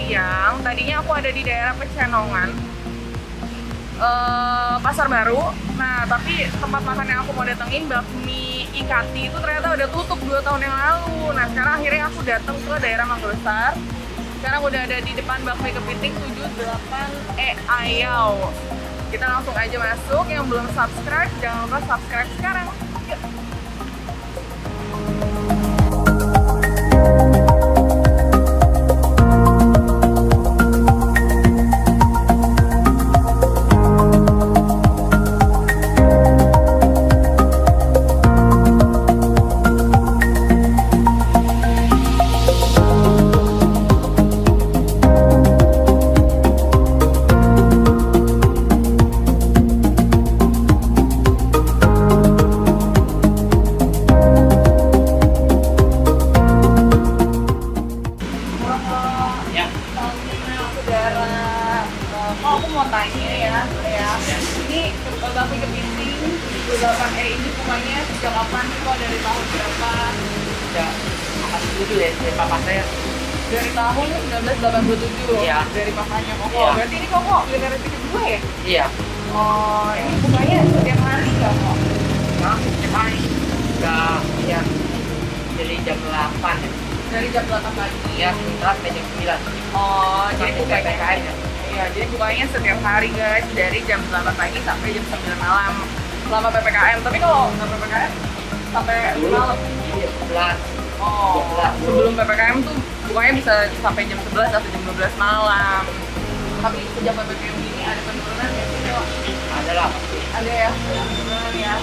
siang. Tadinya aku ada di daerah Pecenongan, Pasar Baru. Nah, tapi tempat makan yang aku mau datengin, Bakmi Ikati, itu ternyata udah tutup 2 tahun yang lalu. Nah, sekarang akhirnya aku datang ke daerah Mangga Besar. Sekarang udah ada di depan Bakmi Kepiting 78 Ayau. Kita langsung aja masuk. Yang belum subscribe, jangan lupa subscribe sekarang. Yuk. Aku mau tanya ya. Ini Bakmi Kepiting 78E ini bukannya sejak kapan sih kok, dari tahun berapa? Ya, dulu ya, dari papa saya. Dari tahun 1987. Iya. Dari papanya Koko. Iya. Berarti ini Koko generasi kedua ya? Iya. Oh, ini bukannya setiap hari nggak kok? Nah, setiap hari. Udah, ya, dari jam 8 ya. Dari jam 8 pagi. Ya, sementara sampai jam 9. Oh, jadi Sampai bukannya PPKM ya. Iya, jadi bukanya setiap hari guys, dari jam 8 pagi sampai jam 9 malam selama PPKM. Tapi kalau nggak PPKM sampai malam. Iya, 11. Oh, 12. sebelum PPKM tuh bukanya bisa sampai jam 11 atau jam 12 malam. Tapi sejak PPKM ini ada penurunan ya sih kok? Ada lah pasti. Ada ya, ada penurunan ya.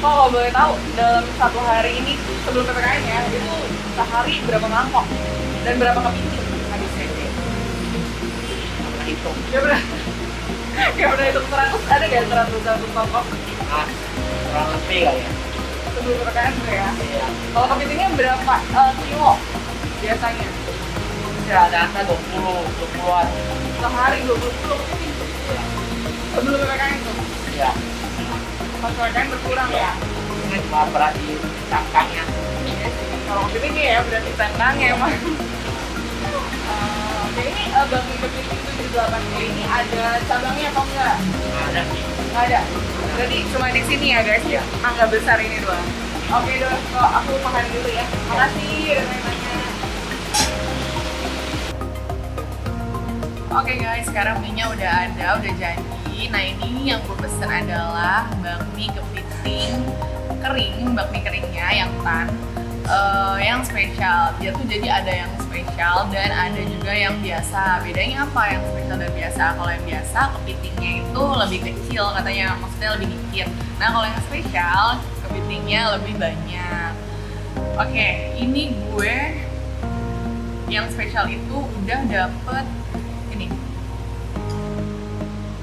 Kok kalau boleh tahu, dalam satu hari ini sebelum PPKM ya, itu sehari berapa mangkok? Dan berapa kepiting habisnya? Itu. Ya pernah, ya pernah hitung 100, ada nggak 100 mangkok? Nah, kurang lebih kali ya. Sebelum PPKM tuh ya. Iya. Kalau kepitingnya berapa kilo biasanya? Ya, ada angka 20-an. Sehari 20 kilo kepiting. Iya. Sebelum PPKM tuh. Iya. Pas PPKM berkurang ya. Ini cuma berat di cangkangnya. Iya sih. Kalau kepiting ya berarti tendangnya emang. Oke, ini Bakmi Kepiting 78 ini ada cabangnya atau enggak? Ada sih. Nggak ada. Berarti cuma di sini ya guys. Iya. Mangga Besar ini doang. Oke dong, kok aku makan dulu ya. Makasih udah nanya. Oke guys, sekarang mie-nya udah ada, udah jadi. Nah ini yang gue pesen adalah bakmi kepiting kering, bakmi keringnya yang tan, yang spesial. Dia tuh jadi ada yang spesial dan ada juga yang biasa. Bedanya apa yang spesial dan biasa? Kalau yang biasa kepitingnya itu lebih kecil katanya, maksudnya lebih dikit. Nah kalau yang spesial kepitingnya lebih banyak. Oke, ini gue yang spesial itu udah dapet ini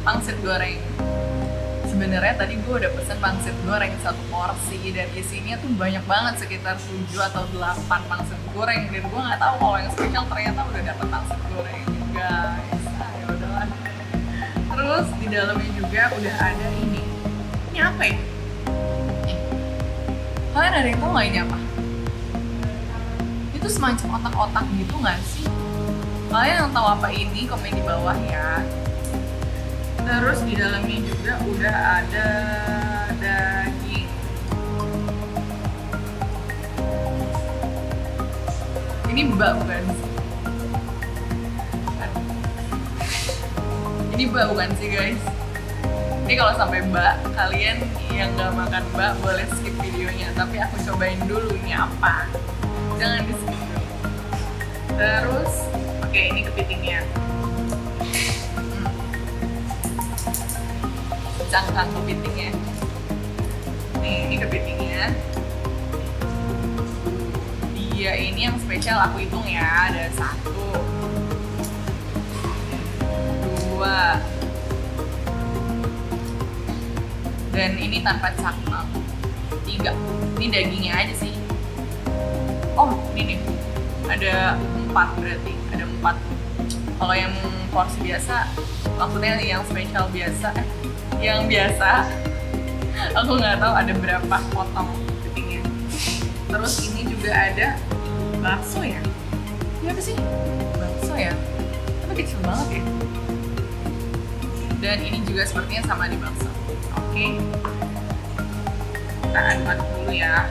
pangsit goreng. Sebenarnya tadi gue udah pesen pangsit goreng 1 porsi dan isinya tuh banyak banget, sekitar 7 atau 8 pangsit goreng, dan gue nggak tahu kalau yang spesial ternyata udah dapet pangsit goreng guys. Ya udahlah. Terus di dalamnya juga udah ada ini apa ya? Kalian ada yang tahu nggak ini apa? Itu semacam otak-otak gitu nggak sih? Kalian yang tahu apa ini komen di bawah ya. Terus di dalamnya juga udah ada daging. Ini bak bukan sih? Ini bak bukan sih guys? Ini kalau sampai bak, kalian yang nggak makan bak boleh skip videonya. Tapi aku cobain dulu ini apa. Jangan di skip dulu. Terus, oke ini kepitingnya. Cangkang kepitingnya. Nih, ini kepitingnya. Dia ini yang spesial aku hitung ya, ada 1, 2, dan ini tanpa cangkang 3. Ini dagingnya aja sih. Oh, ini nih. Ada 4 berarti, ada 4. Kalau yang porsi biasa, maksudnya yang spesial biasa, yang biasa aku nggak tahu ada berapa potong kepitingnya. Terus ini juga ada bakso ya? Ini apa sih? Bakso ya? kecil banget ya. Dan ini juga sepertinya sama di bakso. Oke. Kita aduk-aduk dulu ya.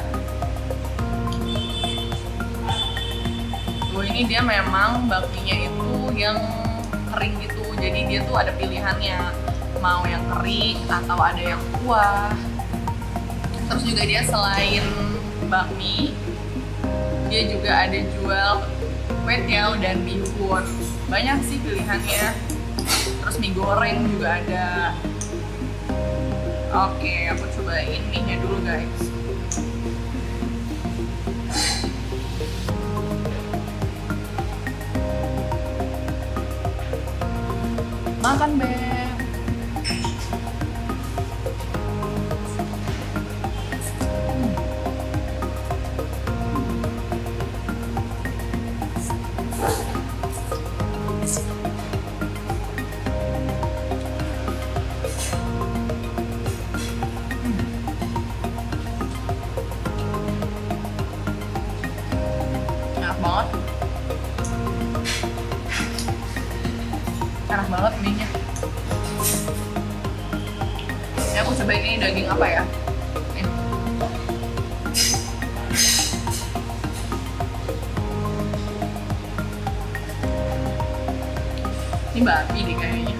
Tuh, ini dia memang bakminya itu yang kering gitu. Jadi dia tuh ada pilihannya. Mau yang kering atau ada yang kuah. Terus juga dia selain bakmi, dia juga ada jual kue tiaw dan bihun. Banyak sih pilihannya. Terus mie goreng juga ada. Oke, aku cobain mie-nya dulu guys. Makan Beb. Enak banget. Enak banget mie-nya. Ya, aku cobain ini daging apa ya? Ini. Ini babi deh kayaknya.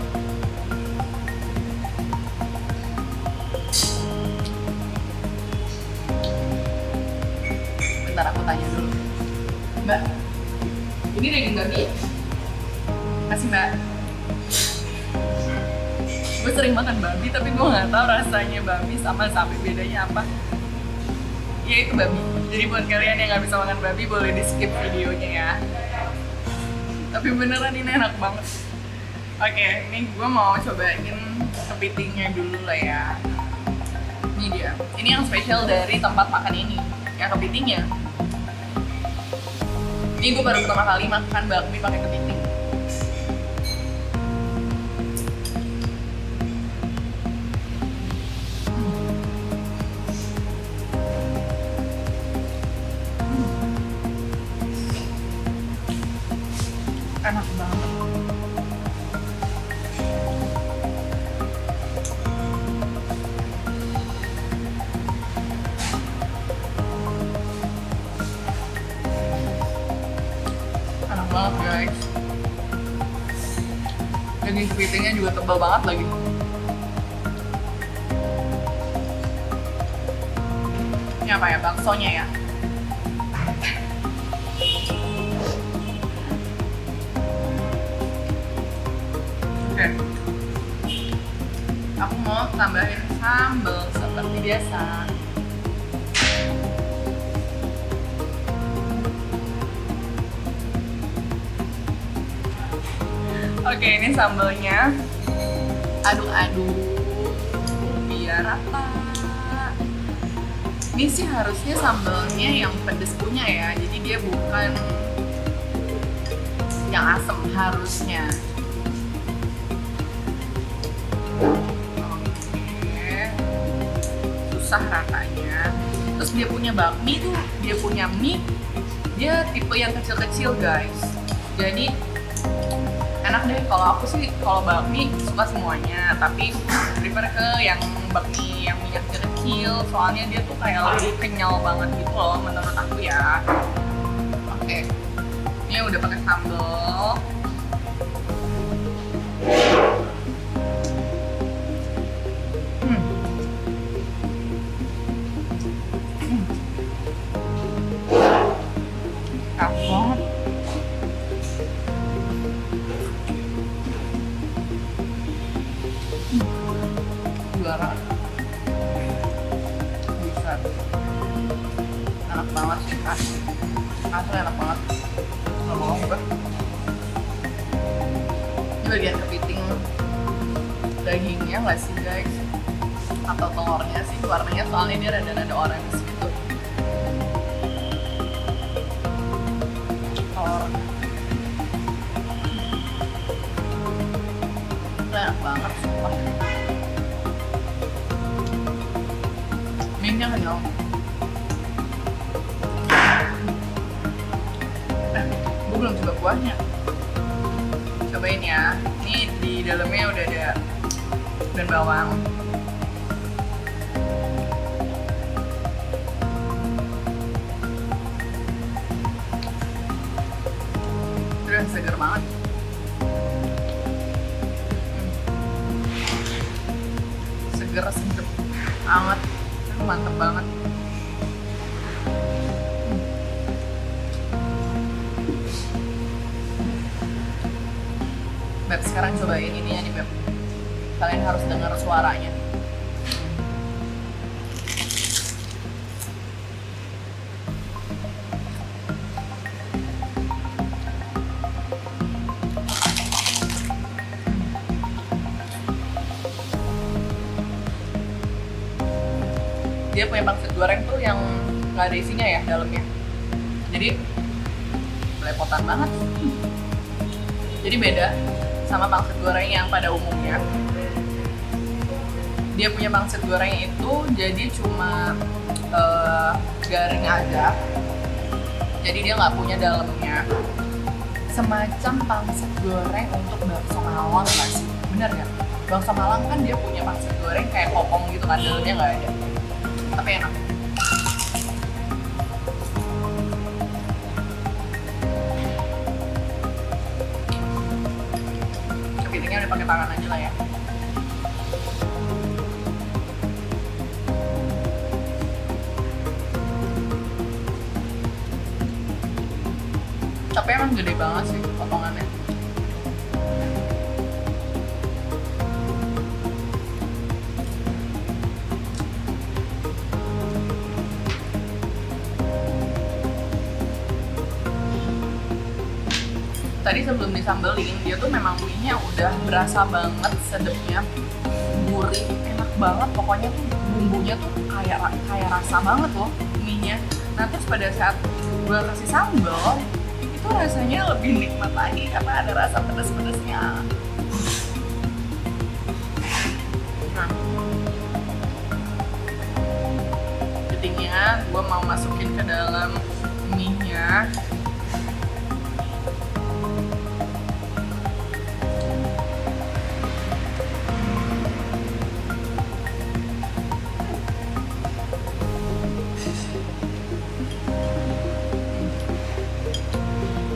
Bentar aku tanya dulu. Mbak, ini daging babi ya? Kasih Mbak. Gue sering makan babi tapi gue nggak tahu rasanya babi sama sapi bedanya apa. Ya itu babi. Jadi buat kalian yang nggak bisa makan babi boleh di skip videonya ya. Tapi beneran ini enak banget. Oke, ini gue mau cobain kepitingnya dulu lah ya. Ini dia. Ini yang spesial dari tempat makan ini. Ya kepitingnya. Ini gue baru pertama kali makan bakmi pakai kepiting. Enak banget. Enak banget guys. Daging kepitingnya juga tebal banget lagi. Ini apa ya? Baksonya ya. Oke. Aku mau tambahin sambal seperti biasa. Oke, ini sambalnya. Aduk-aduk biar rata. Ini sih harusnya sambalnya yang pedes punya ya. Jadi dia bukan yang asam harusnya. Susah ratanya. Terus dia punya bakmi tuh, dia punya mie, dia tipe yang kecil-kecil guys. Jadi enak deh. Kalau aku sih kalau bakmi suka semuanya, tapi prefer ke yang bakmi yang minyak kecil. Soalnya dia tuh kayak lebih kenyal banget gitu loh menurut aku ya. Oke, ini udah pakai sambal. Enak banget. Juara. Bisa. Enak banget sih, asli. Asli enak banget. Nggak bohong gue. Ini bagian kepiting dagingnya nggak sih guys? Atau telurnya sih, warnanya soalnya dia rada-rada orange gitu. Telur. Enak banget, sumpah. Mie-nya kenyal. Gue belum coba kuahnya. Cobain cobain ya. Ini di dalamnya udah ada dan bawang. Udah seger banget. Seger, sedep, anget, mantep banget. Beb, sekarang cobain ini ya nih Beb. Kalian harus dengar suaranya. Dia punya pangsit goreng tuh yang nggak ada isinya ya dalamnya. Jadi belepotan banget. Jadi beda sama pangsit goreng yang pada umumnya. Dia punya pangsit goreng itu jadi cuma garing aja. Jadi dia nggak punya dalamnya. Semacam pangsit goreng untuk bakso Malang nggak sih? Bener nggak? Bakso Malang kan dia punya pangsit goreng kayak kopong gitu kan, dalamnya nggak ada. Tapi enak. Kepitingnya udah pakai tangan aja lah ya. Tapi emang gede banget sih potongannya. Tadi sebelum disambelin, dia tuh memang mie-nya udah berasa banget sedapnya, gurih, enak banget. Pokoknya tuh bumbunya tuh kayak rasa banget loh mie-nya. Nah terus pada saat gue kasih sambal, itu rasanya lebih nikmat lagi karena ada rasa pedas-pedasnya. Nah, ketinggian gue mau masukin ke dalam mie-nya.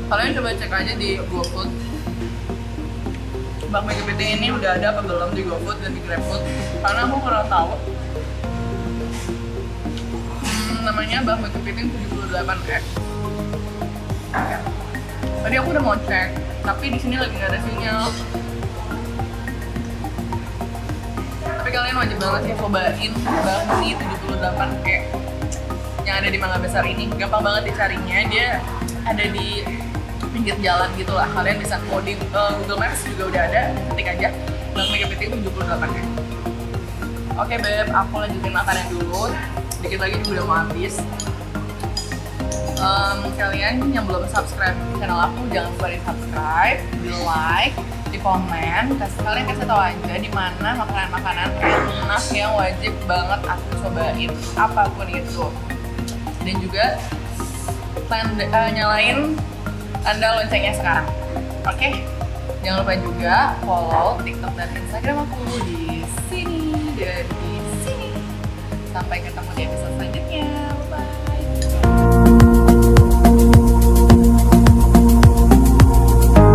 Kalian coba cek aja di GoFood. Bakmi kepiting ini udah ada apa belum di GoFood dan di GrabFood? Karena aku kurang tahu. Namanya bakmi kepiting 78X. Tadi aku udah mau cek, tapi di sini lagi nggak ada sinyal. Tapi kalian wajib banget sih cobain bakmi 78X yang ada di Mangga Besar ini. Gampang banget dicarinya, dia ada di pinggir jalan gitu lah. Kalian bisa mau di Google Maps juga udah ada, ketik aja bakmi kepiting 78 ya. Oke Beb, aku lanjutin makannya dulu. Dikit lagi juga udah mau habis. Kalian yang belum subscribe channel aku, jangan lupa di subscribe, di like, di komen. Kalian kasih tahu aja di mana makanan-makanan enak yang wajib banget aku cobain, apapun itu. Dan juga nyalain tanda loncengnya sekarang. Oke? Jangan lupa juga follow TikTok dan Instagram aku di sini dan di sini. Sampai ketemu di episode